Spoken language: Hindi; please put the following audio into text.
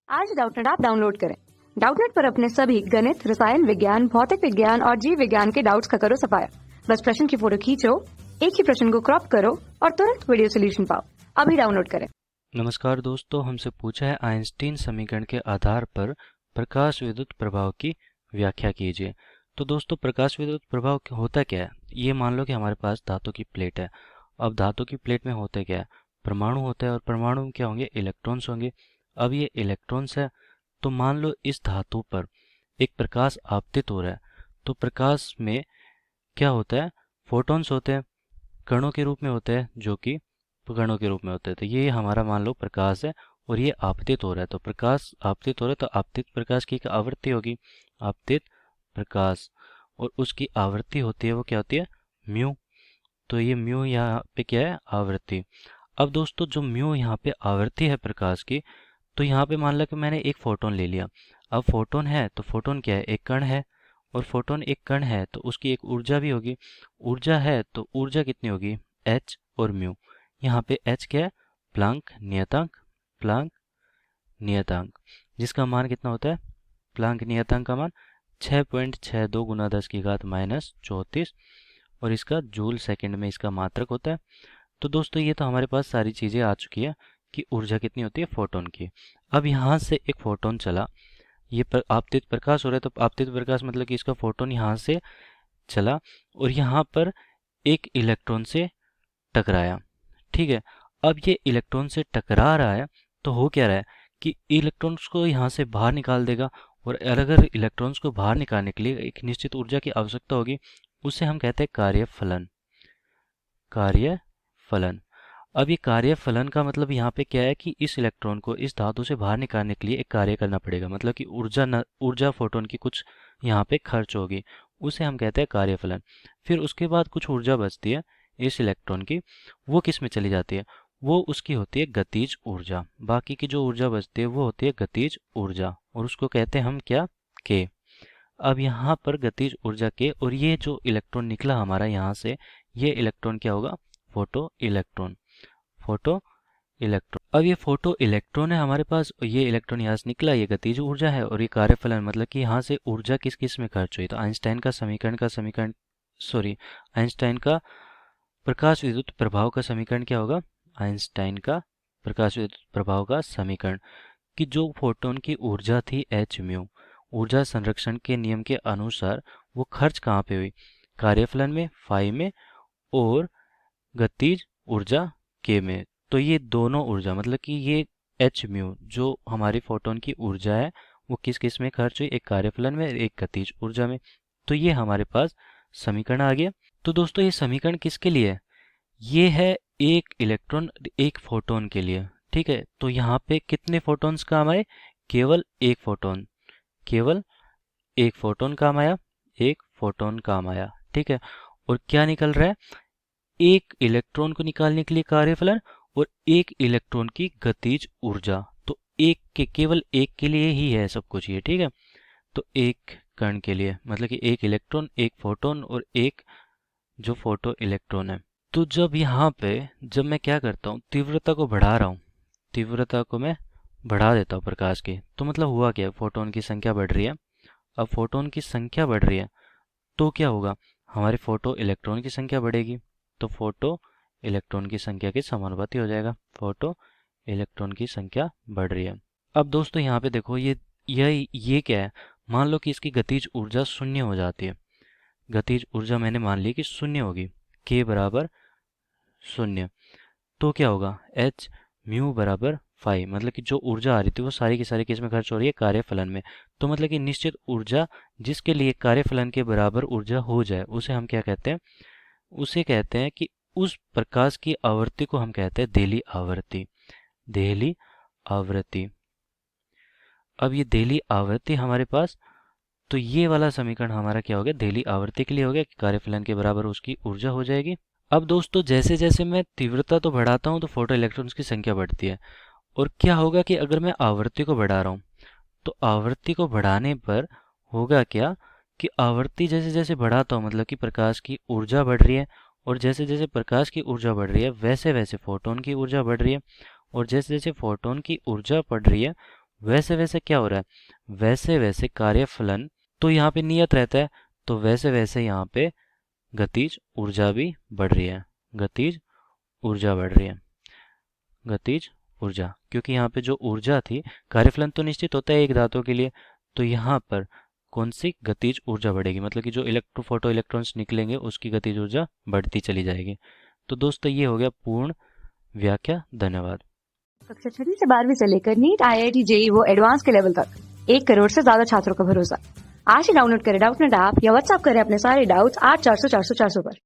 आज डाउटनेट ऐप डाउनलोड करें। डाउटनेट पर अपने सभी गणित, रसायन विज्ञान, भौतिक विज्ञान और जीव विज्ञान के डाउट्स का करो सफाया। बस प्रश्न की फोटो खींचो, एक ही प्रश्न को क्रॉप करो और तुरंत वीडियो सोल्यूशन पाओ। अभी डाउनलोड करें। नमस्कार दोस्तों, हमसे पूछा है आइंस्टीन समीकरण के आधार पर प्रकाश विद्युत प्रभाव की व्याख्या कीजिए। तो दोस्तों, प्रकाश विद्युत प्रभाव होता क्या है? ये मान लो कि हमारे पास धातु की प्लेट है। अब धातु की प्लेट में होता क्या है? परमाणु होता है, और परमाणु में क्या होंगे? इलेक्ट्रॉन्स होंगे। अब ये इलेक्ट्रॉन्स है, तो मान लो इस धातु पर एक प्रकाश आपतित हो रहा है। तो प्रकाश में क्या होता है? फोटॉन्स होते हैं, कणों के रूप में होते हैं, जो कि कणों के रूप में होते हैं। तो ये हमारा मान लो प्रकाश है और ये आपतित हो रहा है। तो प्रकाश आपतित हो रहा है, तो आपतित प्रकाश की एक आवृत्ति होगी, आपतित प्रकाश, और उसकी आवृत्ति होती है, वो क्या होती है? म्यू। तो ये म्यू यहाँ पे क्या है? आवृत्ति। अब दोस्तों, जो म्यू यहाँ पे आवृत्ति है प्रकाश की, तो यहाँ पे मान लो कि मैंने एक फोटोन ले लिया। अब फोटोन है तो फोटोन क्या है? एक कण है, और फोटोन एक कण है तो उसकी एक ऊर्जा भी होगी। ऊर्जा है तो ऊर्जा कितनी होगी? एच और म्यू। यहाँ पे एच क्या है? प्लांक नियतांक, प्लांक नियतांक, जिसका मान कितना होता है? प्लांक नियतांक का मान 6.62 गुना 10⁻⁻34, और इसका जूल सेकंड में इसका मात्रक होता है। तो दोस्तों, ये तो हमारे पास सारी चीज़ें आ चुकी है कि ऊर्जा कितनी होती है फोटोन की। अब यहाँ से एक फोटोन चला, ये आपतित प्रकाश हो रहा है, तो आपतित प्रकाश मतलब कि इसका फोटोन यहाँ से चला और यहाँ पर एक इलेक्ट्रॉन से टकराया। ठीक है, अब ये इलेक्ट्रॉन से टकरा रहा है, तो हो क्या रहा है कि इलेक्ट्रॉन्स को यहाँ से बाहर निकाल देगा, और अगर इलेक्ट्रॉन्स को बाहर निकालने के लिए एक निश्चित ऊर्जा की आवश्यकता होगी, उसे हम कहते हैं कार्यफलन। कार्यफलन। अब ये कार्यफलन का मतलब यहाँ पे क्या है कि इस इलेक्ट्रॉन को इस धातु से बाहर निकालने के लिए एक कार्य करना पड़ेगा, मतलब कि ऊर्जा फोटोन की कुछ यहाँ पे खर्च होगी, उसे हम कहते हैं कार्यफलन। फिर उसके बाद कुछ ऊर्जा बचती है इस इलेक्ट्रॉन की, वो किस में चली जाती है? वो उसकी होती है गतिज ऊर्जा। बाकी की जो ऊर्जा बचती है वो होती है गतिज ऊर्जा, और उसको कहते हैं हम क्या? के। अब यहाँ पर गतिज ऊर्जा के, और ये जो इलेक्ट्रॉन निकला हमारा यहाँ से, ये इलेक्ट्रॉन क्या होगा? Photo electron. Photo electron. अब ये फोटो इलेक्ट्रॉन है हमारे पास, और ये इलेक्ट्रॉन यहाँ से निकला, ये गतिज ऊर्जा है, और ये कार्यफलन मतलब कि यहाँ से ऊर्जा किस किस में खर्च हुई। तो आइंस्टाइन का समीकरण आइंस्टाइन का प्रकाश विद्युत प्रभाव का समीकरण क्या होगा? आइंस्टाइन का प्रकाश विद्युत प्रभाव का समीकरण, कि जो फोटोन की ऊर्जा थी एच म्यू, ऊर्जा संरक्षण के नियम के अनुसार वो खर्च कहाँ पे हुई? कार्यफलन में, फाई में, और गतिज ऊर्जा के में। तो ये दोनों ऊर्जा मतलब कि ये एच म्यू जो हमारी फोटोन की ऊर्जा है, वो किस किस में खर्च हुई? एक कार्यफलन में, एक गतिज ऊर्जा में। तो ये हमारे पास समीकरण आ गया। तो दोस्तों, ये समीकरण किसके लिए है? ये है एक इलेक्ट्रॉन एक फोटोन के लिए। ठीक है, तो यहाँ पे कितने फोटोन्स काम आए? केवल एक फोटोन, केवल एक फोटोन काम आया, एक फोटोन काम आया। ठीक है, और क्या निकल रहा है? एक इलेक्ट्रॉन को निकालने के लिए कार्यफलन और एक इलेक्ट्रॉन की गतिज ऊर्जा। तो एक के, केवल एक के लिए ही है सब कुछ ये। ठीक है, तो एक कण के लिए मतलब कि एक इलेक्ट्रॉन, एक फोटोन और एक जो फोटो इलेक्ट्रॉन है। तो जब यहाँ पे जब मैं क्या करता हूँ, तीव्रता को बढ़ा रहा हूँ, तीव्रता को मैं बढ़ा देता हूँ प्रकाश की, तो मतलब हुआ क्या? फोटोन की संख्या बढ़ रही है। अब फोटोन की संख्या बढ़ रही है तो क्या होगा? हमारे फोटो इलेक्ट्रॉन की संख्या बढ़ेगी, तो फोटो इलेक्ट्रॉन की संख्या के समानुपाती हो जाएगा। फोटो इलेक्ट्रॉन की संख्या बढ़ रही है। अब दोस्तों, यहाँ पे देखो, ये क्या है? मान लो कि इसकी गतिज ऊर्जा शून्य हो जाती है। गतिज ऊर्जा मैंने मान ली कि शून्य होगी, के बराबर शून्य। तो क्या होगा? एच म्यू बराबर फाइव, मतलब कि जो ऊर्जा आ रही थी वो सारी की सारी किस में खर्च हो रही है? कार्यफलन में। तो मतलब कि निश्चित ऊर्जा जिसके लिए कार्यफलन के बराबर ऊर्जा हो जाए, उसे हम क्या कहते हैं? उसे कहते हैं कि उस प्रकाश की आवृत्ति को हम कहते हैं देली आवृत्ति। देली आवृत्ति। अब ये देली आवृत्ति हमारे पास, तो ये वाला समीकरण हमारा क्या हो गया? देली आवृत्ति के लिए हो गया कि कार्यफलन के बराबर उसकी ऊर्जा हो जाएगी। अब दोस्तों, जैसे जैसे मैं तीव्रता तो बढ़ाता हूँ तो फोटो इलेक्ट्रॉन्स की संख्या बढ़ती है, और क्या होगा कि अगर मैं आवृत्ति को बढ़ा रहा हूँ, तो आवृत्ति को बढ़ाने पर होगा क्या कि आवृत्ति जैसे जैसे बढ़ाता हूँ मतलब कि प्रकाश की ऊर्जा बढ़ रही है, और जैसे जैसे प्रकाश की ऊर्जा बढ़ रही है वैसे वैसे फोटोन की ऊर्जा बढ़ रही है, और जैसे जैसे फोटोन की ऊर्जा बढ़ रही है वैसे वैसे क्या हो रहा है, वैसे वैसे कार्यफलन तो यहाँ पे नियत रहता है, तो वैसे वैसे यहाँ पे गतिज ऊर्जा भी बढ़ रही है, गतिज ऊर्जा बढ़ रही है, गतिज ऊर्जा, क्योंकि यहाँ पे जो ऊर्जा थी, कार्यफलन तो निश्चित होता है एक धातु के लिए, तो यहाँ पर कौन सी गतिज ऊर्जा बढ़ेगी, मतलब कि जो फोटो इलेक्ट्रॉन्स निकलेंगे उसकी गतिज ऊर्जा बढ़ती चली जाएगी। तो दोस्तों ये हो गया पूर्ण व्याख्या। धन्यवाद। कक्षा 6 से 12वीं से लेकर नीट, IIT, JEE वो एडवांस के लेवल तक 1 करोड़ से ज्यादा छात्रों का भरोसा। आज ही डाउनलोड करें डाउटनेट ऐप या व्हाट्सएप करें अपने सारे डाउट्स 8400 400 400 पर।